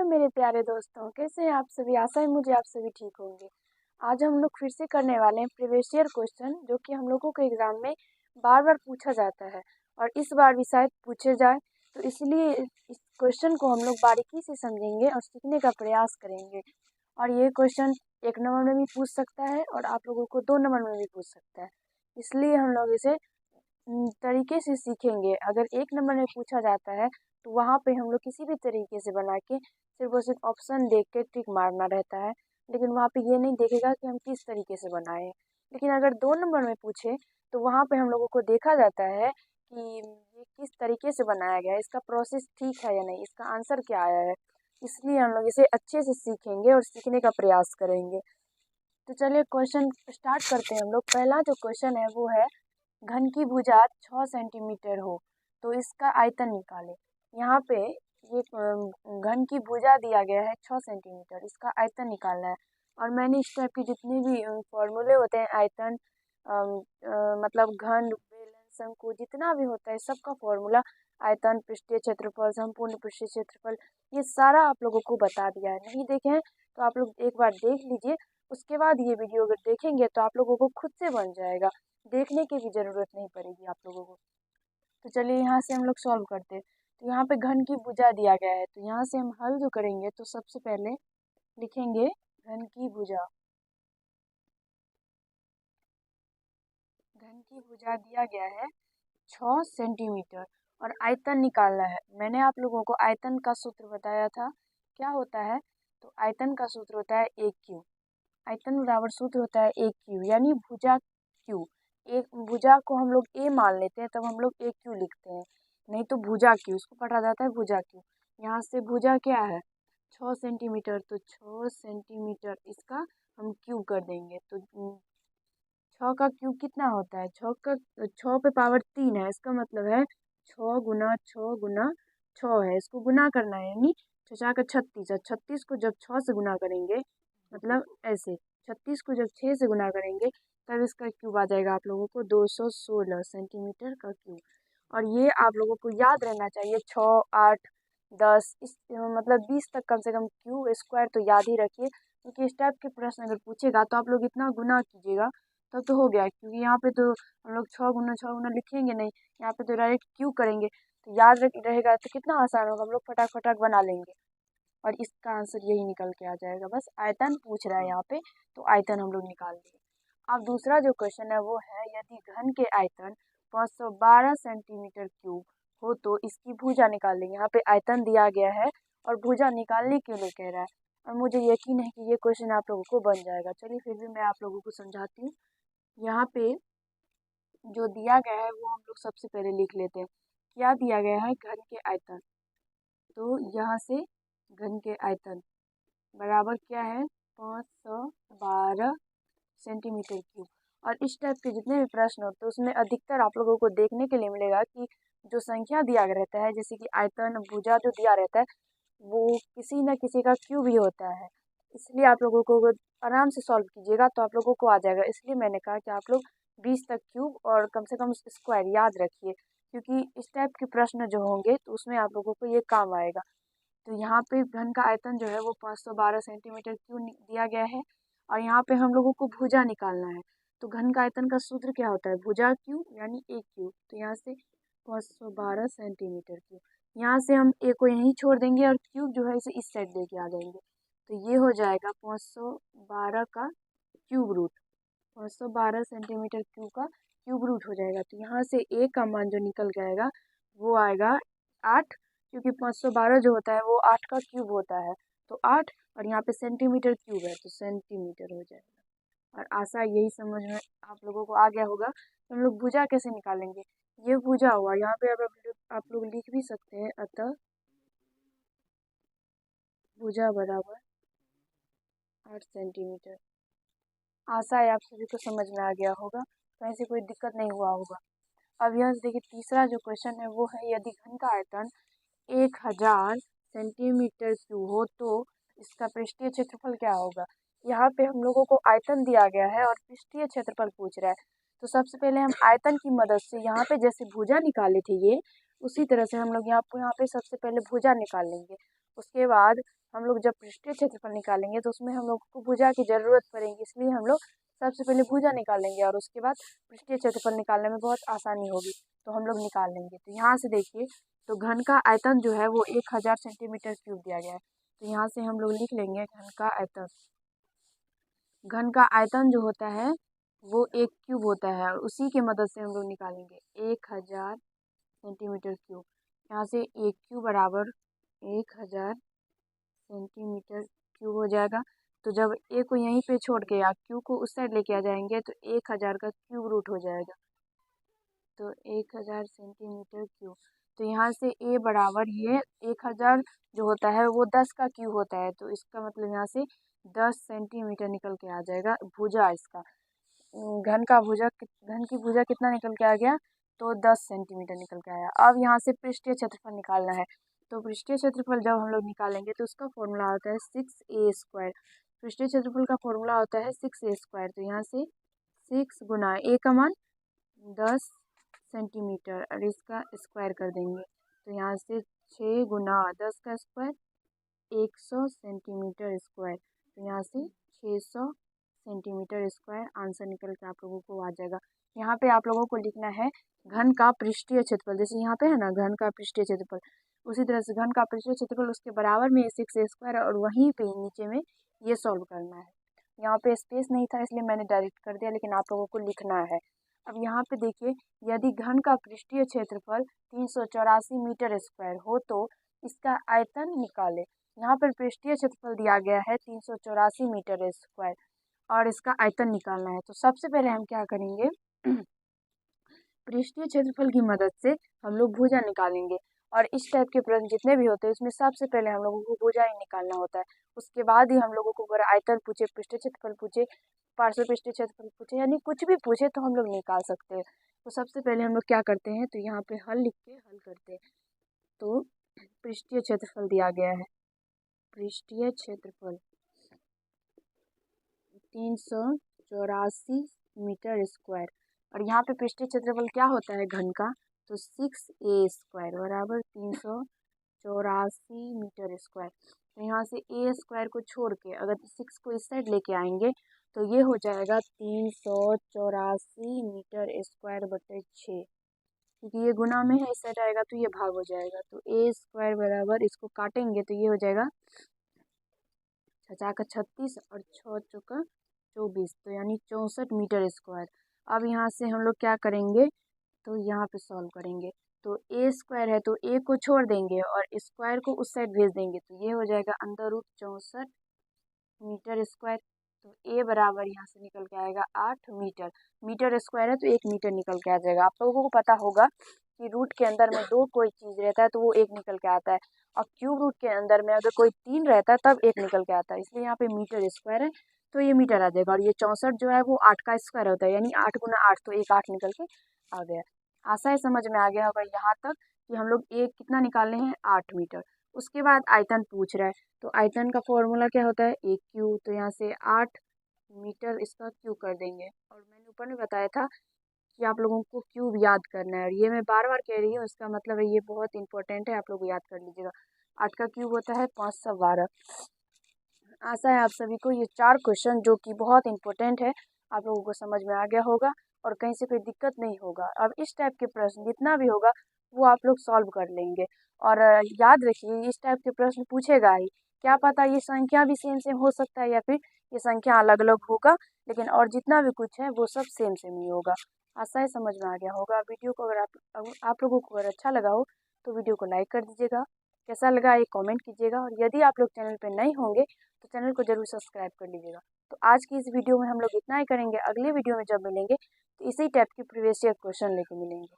Hello मेरे प्यारे दोस्तों, कैसे हैं आप सभी। आशा है मुझे आप सभी ठीक होंगे। आज हम लोग फिर से करने वाले हैं प्रीवियस ईयर क्वेश्चन, जो कि हम लोगों के एग्जाम में बार बार पूछा जाता है और इस बार भी शायद पूछे जाए। तो इसलिए इस क्वेश्चन को हम लोग बारीकी से समझेंगे और सीखने का प्रयास करेंगे। और ये क्वेश्चन 1 नंबर में भी पूछ सकता है और आप लोगों को 2 नंबर में भी पूछ सकता है। इसलिए हम लोग इसे तरीके से सीखेंगे। अगर 1 नंबर में पूछा जाता है तो वहाँ पे हम लोग किसी भी तरीके से बना के सिर्फ और सिर्फ ऑप्शन देख के टिक मारना रहता है, लेकिन वहाँ पे ये नहीं देखेगा कि हम किस तरीके से बनाए हैं। लेकिन अगर 2 नंबर में पूछे तो वहाँ पे हम लोगों को देखा जाता है कि ये किस तरीके से बनाया गया है, इसका प्रोसेस ठीक है या नहीं, इसका आंसर क्या आया है। इसलिए हम लोग इसे अच्छे से सीखेंगे और सीखने का प्रयास करेंगे। तो चलिए क्वेश्चन स्टार्ट करते हैं हम लोग। पहला जो क्वेश्चन है वो है, घन की भुजा 6 सेंटीमीटर हो तो इसका आयतन निकालें। यहाँ पे ये घन की भुजा दिया गया है 6 सेंटीमीटर, इसका आयतन निकालना है। और मैंने इस टाइप के जितने भी फॉर्मूले होते हैं, आयतन मतलब घन, बेलन, शंकु, जितना भी होता है सबका फॉर्मूला, आयतन, पृष्ठीय क्षेत्रफल, संपूर्ण पृष्ठीय क्षेत्रफल, ये सारा आप लोगों को बता दिया है। नहीं देखे हैं तो आप लोग एक बार देख लीजिए। उसके बाद ये वीडियो अगर देखेंगे तो आप लोगों को खुद से बन जाएगा, देखने की भी ज़रूरत नहीं पड़ेगी आप लोगों को। तो चलिए यहाँ से हम लोग सॉल्व करते हैं। तो यहाँ पे घन की भुजा दिया गया है, तो यहाँ से हम हल जो करेंगे तो सबसे पहले लिखेंगे घन की भुजा। घन की भुजा दिया गया है 6 सेंटीमीटर और आयतन निकालना है। मैंने आप लोगों को आयतन का सूत्र बताया था, क्या होता है। तो आयतन का सूत्र होता है एक क्यू। आयतन बराबर सूत्र होता है एक क्यू, यानी भुजा क्यू। एक भुजा को हम लोग ए मान लेते हैं तब हम लोग एक क्यू लिखते हैं, नहीं तो भुजा क्यू, उसको पढ़ा जाता है भुजा क्यू। यहाँ से भुजा क्या है 6 सेंटीमीटर, तो 6 सेंटीमीटर इसका हम क्यू कर देंगे। तो 6 का क्यूब कितना होता है, 6 पे पावर 3 है, इसका मतलब है 6 गुना 6 गुना 6 है। इसको गुना करना है, यानी 6 4 का 36 है। 36 को जब 6 से गुना करेंगे, मतलब ऐसे 36 को जब 6 से गुना करेंगे तब इसका क्यूब आ जाएगा आप लोगों को 216 सेंटीमीटर का क्यूब। और ये आप लोगों को याद रहना चाहिए, 6 8 10 इस मतलब 20 तक कम से कम क्यूब स्क्वायर तो याद ही रखिए, क्योंकि इस टाइप के प्रश्न अगर पूछेगा तो आप लोग इतना गुना कीजिएगा तब तो हो गया। क्योंकि यहाँ पे तो हम लोग 6 गुना 6 गुना लिखेंगे नहीं, यहाँ पे तो डायरेक्ट क्यू करेंगे। तो याद रहेगा तो कितना आसान होगा, हम लोग फटाक फटाक बना लेंगे और इसका आंसर यही निकल के आ जाएगा। बस आयतन पूछ रहा है यहाँ पे, तो आयतन हम लोग निकाल दिए। अब दूसरा जो क्वेश्चन है वो है, यदि घन के आयतन 512 सेंटीमीटर क्यूब हो तो इसकी भुजा निकाल लेंगे। यहाँ पे आयतन दिया गया है और भुजा निकालने के लिए कह रहा है, और मुझे यकीन है कि ये क्वेश्चन आप लोगों को बन जाएगा। चलिए फिर भी मैं आप लोगों को समझाती हूँ। यहाँ पे जो दिया गया है वो हम लोग सबसे पहले लिख लेते हैं। क्या दिया गया है, घन के आयतन। तो यहाँ से घन के आयतन बराबर क्या है 512 सेंटीमीटर क्यूब। और इस टाइप के जितने भी प्रश्न होते हैं उसमें अधिकतर आप लोगों को देखने के लिए मिलेगा कि जो संख्या दिया रहता है, जैसे कि आयतन भुजा जो दिया रहता है, वो किसी न किसी का क्यूब ही होता है। इसलिए आप लोगों को आराम से सॉल्व कीजिएगा तो आप लोगों को आ जाएगा। इसलिए मैंने कहा कि आप लोग 20 तक क्यूब और कम से कम स्क्वायर याद रखिए, क्योंकि इस टाइप के प्रश्न जो होंगे तो उसमें आप लोगों को ये काम आएगा। तो यहाँ पे घन का आयतन जो है वो 512 सेंटीमीटर क्यूब दिया गया है और यहाँ पे हम लोगों को भुजा निकालना है। तो घन का आयतन का सूत्र क्या होता है, भुजा क्यूब यानी एक क्यूब। तो यहाँ से 512 सेंटीमीटर क्यूब, यहाँ से हम ए को यहीं छोड़ देंगे और क्यूब जो है इसे इस साइड लेके आ जाएंगे। तो ये हो जाएगा 512 का क्यूब रूट, 512 सेंटीमीटर क्यूब का क्यूब रूट हो जाएगा। तो यहाँ से ए का मान जो निकल जाएगा वो आएगा 8, क्योंकि 512 जो होता है वो 8 का क्यूब होता है। तो 8 और यहाँ पे सेंटीमीटर क्यूब है तो सेंटीमीटर हो जाएगा। और आशा यही समझ में आप लोगों को आ गया होगा। तो हम लोग भुजा कैसे निकालेंगे, ये भुजा हुआ, यहाँ पे अब आप लोग लिख भी सकते हैं, अतः भुजा बराबर 8 सेंटीमीटर। आशा है आप सभी को समझ में आ गया होगा, तो ऐसी कोई दिक्कत नहीं हुआ होगा। अब यहाँ से देखिए तीसरा जो क्वेश्चन है वो है, यदि घन का आयतन 1000 सेंटीमीटर क्यूब हो तो इसका पृष्ठीय क्षेत्रफल क्या होगा। यहाँ पे हम लोगों को आयतन दिया गया है और पृष्ठीय क्षेत्रफल पूछ रहा है। तो सबसे पहले हम आयतन की मदद से यहाँ पे जैसे भुजा निकाले थे ये, उसी तरह से हम लोग यहाँ पे सबसे पहले भुजा निकाल लेंगे। उसके बाद हम लोग जब पृष्ठीय क्षेत्रफल निकालेंगे तो उसमें हम लोग को भुजा की ज़रूरत पड़ेगी, इसलिए हम लोग सबसे पहले भुजा निकालेंगे और उसके बाद पृष्ठीय क्षेत्रफल निकालने में बहुत आसानी होगी, तो हम लोग निकाल लेंगे। तो यहाँ से देखिए, तो घन का आयतन जो है वो 1000 सेंटीमीटर क्यूब दिया गया है। तो यहाँ से हम लोग लिख लेंगे घन का आयतन। घन का आयतन जो होता है वो 1 क्यूब होता है और उसी के मदद से हम लोग निकालेंगे 1000 सेंटीमीटर क्यूब। यहाँ से 1 क्यूब बराबर 1000 सेंटीमीटर क्यूब हो जाएगा। तो जब ए को यहीं पे छोड़ के या क्यू को उस साइड लेके आ जाएंगे तो 1000 का क्यूब रूट हो जाएगा। तो 1000 सेंटीमीटर क्यूब। तो यहाँ से ए बराबर ये 1000 जो होता है वो 10 का क्यूब होता है, तो इसका मतलब यहाँ से 10 सेंटीमीटर निकल के आ जाएगा भुजा इसका। घन की भुजा कितना निकल के आ गया, तो 10 सेंटीमीटर निकल के आया। अब यहाँ से पृष्ठीय क्षेत्रफल निकालना है। तो पृष्ठीय क्षेत्रफल जब हम लोग निकालेंगे तो उसका फॉर्मूला होता है 6a²। पृष्ठीय क्षेत्रफल का फॉर्मूला होता है 6a²। तो यहाँ से 6 गुना ए का मान 10 सेंटीमीटर और इसका स्क्वायर कर देंगे। तो यहाँ से 6 गुना 10 का स्क्वायर 100 सेंटीमीटर स्क्वायर। तो यहाँ से 600 सेंटीमीटर स्क्वायर आंसर निकल के आप लोगों को आ जाएगा। यहाँ पे आप लोगों को लिखना है घन का पृष्ठीय क्षेत्रफल, जैसे यहाँ पे है ना घन का पृष्ठीय क्षेत्रफल, उसी तरह से घन का पृष्ठीय क्षेत्रफल उसके बराबर में 6a² और वहीं पे नीचे में ये सॉल्व करना है। यहाँ पे स्पेस नहीं था इसलिए मैंने डायरेक्ट कर दिया, लेकिन आप लोगों को लिखना है। अब यहाँ पे देखिए, यदि घन का पृष्ठीय क्षेत्रफल 384 मीटर स्क्वायर हो तो इसका आयतन निकाले। यहाँ पर पृष्ठीय क्षेत्रफल दिया गया है 384 मीटर स्क्वायर और इसका आयतन निकालना है। तो सबसे पहले हम क्या करेंगे, पृष्ठीय क्षेत्रफल की मदद से हम लोग भुजा निकालेंगे। और इस टाइप के प्रश्न जितने भी होते हैं उसमें सबसे पहले हम लोगों को भुजा ही निकालना होता है। उसके बाद ही हम लोगों को अगर आयतन पूछे, पृष्ठीय क्षेत्रफल पूछे, पार्श्व पृष्ठीय क्षेत्रफल पूछे, यानी कुछ भी पूछे तो हम लोग निकाल सकते हैं। तो सबसे पहले हम लोग क्या करते हैं, तो यहाँ पे हल लिख के हल करते हैं। तो पृष्ठीय क्षेत्रफल दिया गया है, पृष्ठीय क्षेत्रफल 384 मीटर स्क्वायर और यहाँ पे पृष्ठीय क्षेत्रफल क्या होता है घन का, तो 6a² बराबर 384 मीटर स्क्वायर। तो यहाँ से a² को छोड़ के अगर 6 को इस साइड लेके आएंगे तो ये हो जाएगा 384 मीटर स्क्वायर बटे 6, क्योंकि ये गुना में है, इस साइड आएगा तो ये भाग हो जाएगा। तो a² बराबर, इसको काटेंगे तो ये हो जाएगा 6 का 36 और 6 चौका 24, तो यानी 64 मीटर स्क्वायर। अब यहाँ से हम लोग क्या करेंगे, तो यहाँ पे सॉल्व करेंगे। तो a² है तो a को छोड़ देंगे और स्क्वायर को उस साइड भेज देंगे, तो ये हो जाएगा अंदर रूट 64 मीटर स्क्वायर। तो a बराबर यहाँ से निकल के आएगा 8 मीटर। मीटर स्क्वायर है तो 1 मीटर निकल के आ जाएगा। आप लोगों को पता होगा कि रूट के अंदर में 2 कोई चीज़ रहता है तो वो 1 निकल के आता है, और क्यूब रूट के अंदर में अगर कोई 3 रहता है तब 1 निकल के आता है, इसलिए यहाँ पे मीटर स्क्वायर है तो ये मीटर आ जाएगा। और ये 64 जो है वो 8 का स्क्वायर होता है, यानी 8 गुना 8, तो 1 8 निकल के आ गया। आशा है समझ में आ गया होगा यहाँ तक कि हम लोग एक कितना निकाले हैं, 8 मीटर। उसके बाद आयतन पूछ रहा है, तो आयतन का फॉर्मूला क्या होता है, 1 क्यू। तो यहाँ से 8 मीटर इसका क्यू कर देंगे। और मैंने ऊपर में बताया था कि आप लोगों को क्यूब याद करना है, और ये मैं बार बार कह रही हूँ, इसका मतलब है ये बहुत इंपॉर्टेंट है, आप लोग याद कर लीजिएगा। 8 का क्यूब होता है 512। आशा है आप सभी को ये 4 क्वेश्चन जो कि बहुत इंपॉर्टेंट है आप लोगों को समझ में आ गया होगा और कहीं से कोई दिक्कत नहीं होगा। अब इस टाइप के प्रश्न जितना भी होगा वो आप लोग सॉल्व कर लेंगे। और याद रखिए इस टाइप के प्रश्न पूछेगा ही, क्या पता ये संख्या भी सेम सेम हो सकता है या फिर ये संख्या अलग अलग होगा, लेकिन और जितना भी कुछ है वो सब सेम सेम ही होगा। आशा है समझ में आ गया होगा। वीडियो को अगर आप लोगों को अगर अच्छा लगा हो तो वीडियो को लाइक कर दीजिएगा, कैसा लगा ये कमेंट कीजिएगा, और यदि आप लोग चैनल पर नए होंगे तो चैनल को जरूर सब्सक्राइब कर लीजिएगा। तो आज की इस वीडियो में हम लोग इतना ही करेंगे, अगले वीडियो में जब मिलेंगे तो इसी टाइप की प्रीवियस ईयर क्वेश्चन लेके मिलेंगे।